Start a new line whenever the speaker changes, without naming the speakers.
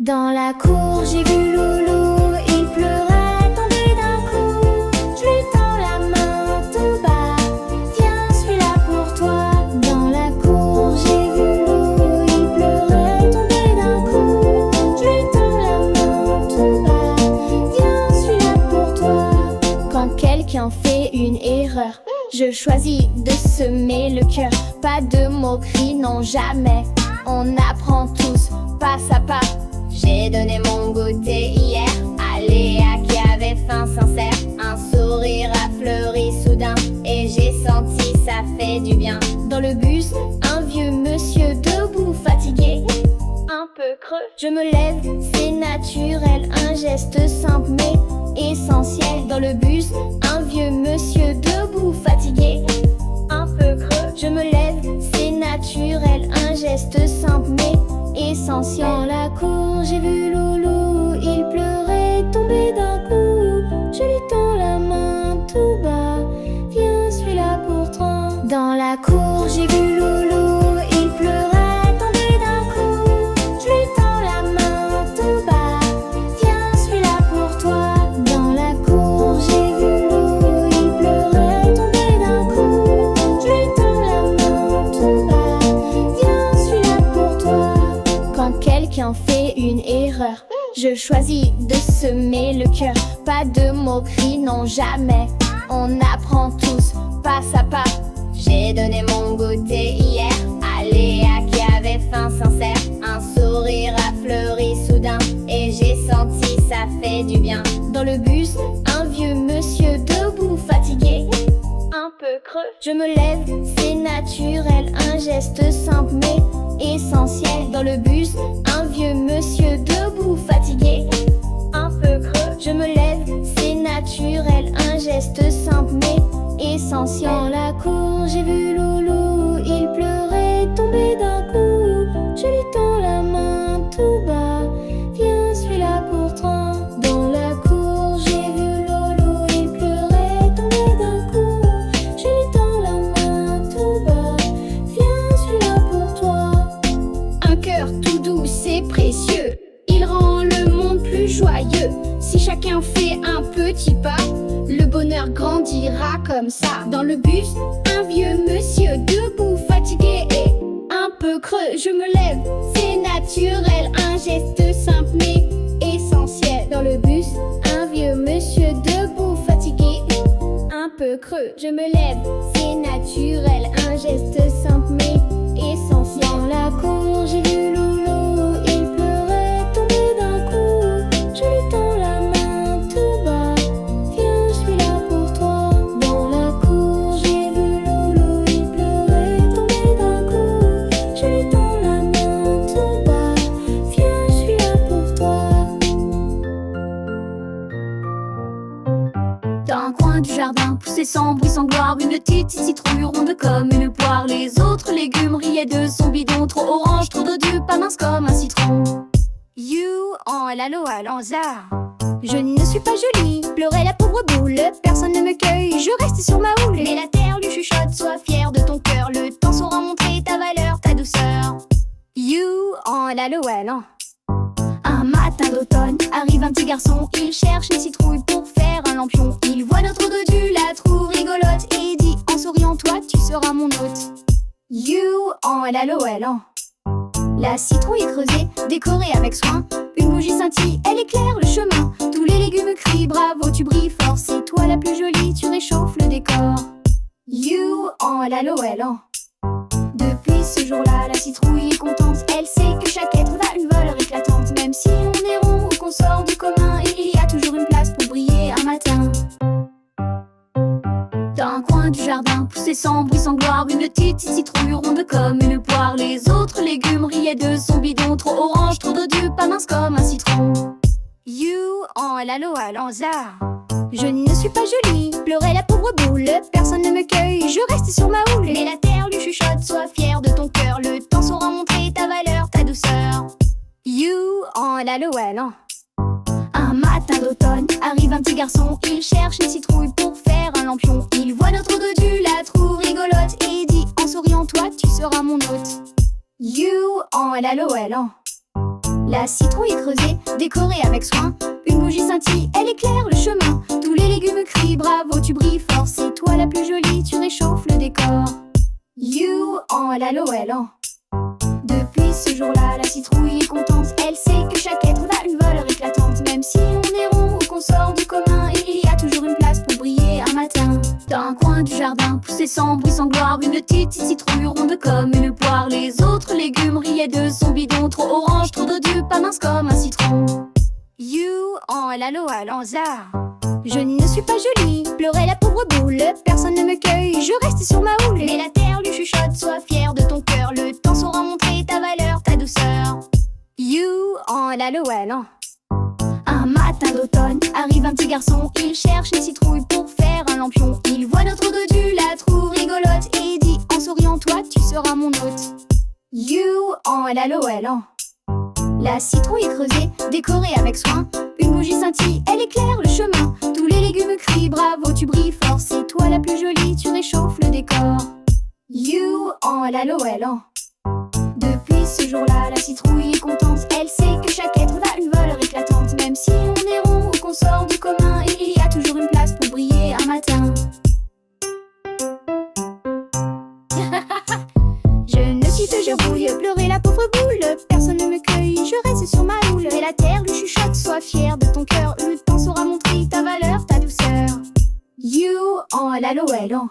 Dans la cour, j'ai vu Loulou, il pleurait, tombé d'un coup. Je lui tends la main tout bas, tiens celui-là pour toi. Dans la cour, j'ai vu Loulou, il pleurait, tombé d'un coup. Je lui tends la main tout bas, tiens celui-là pour toi. Quand quelqu'un fait une erreur, je choisis de semer le cœur. Pas de moquerie, non jamais. On apprend tous, pas à pas. J'ai donné mon goûter hier à Léa qui avait faim sincère. Un sourire a fleuri soudain et j'ai senti ça fait du bien. Dans le bus, un vieux monsieur debout fatigué, un peu creux. Je me lève, c'est naturel, un geste simple mais essentiel. Dans le bus, un vieux monsieur debout fatigué, un peu creux. Je me lève, c'est naturel, un geste simple mais essentiel. Dans la cour, j'ai vu Loulou, il pleurait, tombé d'un coup. Je lui tends la main tout bas, viens celui-là pour toi. Dans la cour, j'ai vu Loulou, il pleurait, tombé d'un coup. Je lui tends la main tout bas, viens celui-là pour toi. Dans la cour, j'ai vu Loulou, il pleurait, tombé d'un coup. Je lui tends la main tout bas, viens celui-là pour toi. Quand quelqu'un fait une erreur, je choisis de semer le cœur. Pas de moquerie, non jamais. On apprend tous, pas à pas. J'ai donné mon goûter hier à Léa qui avait faim sincère. Un sourire a fleuri soudain et j'ai senti ça fait du bien. Dans le bus, un vieux monsieur debout fatigué, un peu creux. Je me lève, c'est naturel, un geste simple mais essentiel. Dans le bus, un vieux monsieur debout fatigué, un peu creux. Je me lève, c'est naturel, un geste simple mais essentiel. Dans la cour, j'ai vu Loulou, il pleurait, tombé d'un coup. Je lui tends la main tout bas, viens celui-là pour toi. Dans la cour, j'ai vu Loulou, il pleurait, tombé d'un coup. Je lui tends la main tout bas, viens celui-là pour toi. Un cœur tout doux, c'est précieux, il rend le monde plus joyeux. Si chacun fait un petit pas, le bonheur grandira comme ça. Dans le bus, un vieux monsieur debout fatigué et un peu creux. Je me lève, c'est naturel, un geste simple mais essentiel. Dans le bus, un vieux monsieur debout fatigué, un peu creux. Je me lève, c'est naturel, un geste simple mais essentiel. Dans la cour, j'ai vu Loulou, il pleurait, tombé d'un coup. Je lui tends la main tout bas, viens celui-là pour toi. Dans la cour, j'ai vu Loulou, il pleurait, tombé d'un coup. Je lui tends la main tout bas, viens celui-là pour toi. Dans un coin du jardin, poussait sans bruit, sans gloire, une petite citrouille ronde comme une poire. Les autres légumes riaient de son bidon, trop orange, trop dodu, pas mince comme un citron. You, en lalo à l'anzar. Je ne suis pas jolie, pleurait la pauvre boule. Personne ne me cueille, je reste sur ma houle. Mais la terre lui chuchote, sois fier de ton cœur. Le temps saura montrer ta valeur, ta douceur. You, en lalo à l'an. Un matin d'automne, arrive un petit garçon. Il cherche une citrouille pour faire un lampion. Il voit notre dodu, la trouve rigolote et dit en souriant, toi tu seras mon hôte. You, en lalo à l'an. La citrouille est creusée, décorée avec soin. Une bougie scintille, elle éclaire le chemin. Tous les légumes crient, bravo, tu brilles fort. C'est toi la plus jolie, tu réchauffes le décor. You, en l'aloëlan. Depuis ce jour-là, la citrouille est contente. Elle sait que chaque être a une valeur éclatante. Même si on est rond ou qu'on sort du commun, il y a toujours une place pour briller un matin. Dans un coin du jardin, poussait sans bruit, sans gloire, une petite citrouille ronde comme une poire. Les autres légumes riaient de son bidon, trop orange, trop dodu, pas mince comme un citron. You, en lalo à l'anzar. Je ne suis pas jolie, pleurait la pauvre boule. Personne ne me cueille, je reste sur ma houle. Mais la terre lui chuchote, sois fier de ton cœur. Le temps saura montrer ta valeur, ta douceur. You, en lalo à l'an. Un matin d'automne, arrive un petit garçon. Il cherche une citrouille pour faire un lampion. Il voit notre dodu, la trouve rigolote et dit en souriant, toi tu seras mon hôte. You, en lalo à l'an. La citrouille est creusée, décorée avec soin. Une bougie scintille, elle éclaire le chemin. Tous les légumes crient bravo, tu brilles fort. C'est toi la plus jolie, tu réchauffes le décor. You en LOL. Depuis ce jour-là, la citrouille est contente. Elle sait que chaque être a une valeur éclatante. Même si on est rond ou qu'on sort du commun, il y a toujours une place pour briller un matin. Dans un coin du jardin, poussait sans bruit, sans gloire, une petite citrouille ronde comme une poire. Les autres légumes riaient de son bidon. Trop orange, trop dodu, pas mince comme un citron. You en LOL en za. Je ne suis pas jolie, pleurait la pauvre boule. Personne ne me cueille, je reste sur ma houle. Mais la terre lui chuchote, sois fier de ton cœur. Le temps saura montrer ta valeur, ta douceur. You en LOL. Un matin d'automne, arrive un petit garçon. Il cherche une citrouille pour faire un lampion. Il voit notre dodu, la trouve rigolote et dit en souriant, toi tu seras mon hôte. You en LOL. La citrouille est creusée, décorée avec soin. Une bougie scintille, elle éclaire le chemin. Tous les légumes crient bravo, tu brilles fort. C'est toi la plus jolie, tu réchauffes le décor. You en LOL. Depuis ce jour-là, la citrouille est contente. Elle sait que chaque être a une valeur éclatante. Même si on est rond ou qu'on sort du commun, il y a toujours une place pour briller un matin. Je ne suis que je rouille, pleurer la pauvre boule. Personne ne me cueille, je reste sur ma houle. Et la terre lui chuchote, sois fier de ton cœur. Le temps saura montrer ta valeur, ta douceur. You en LOL.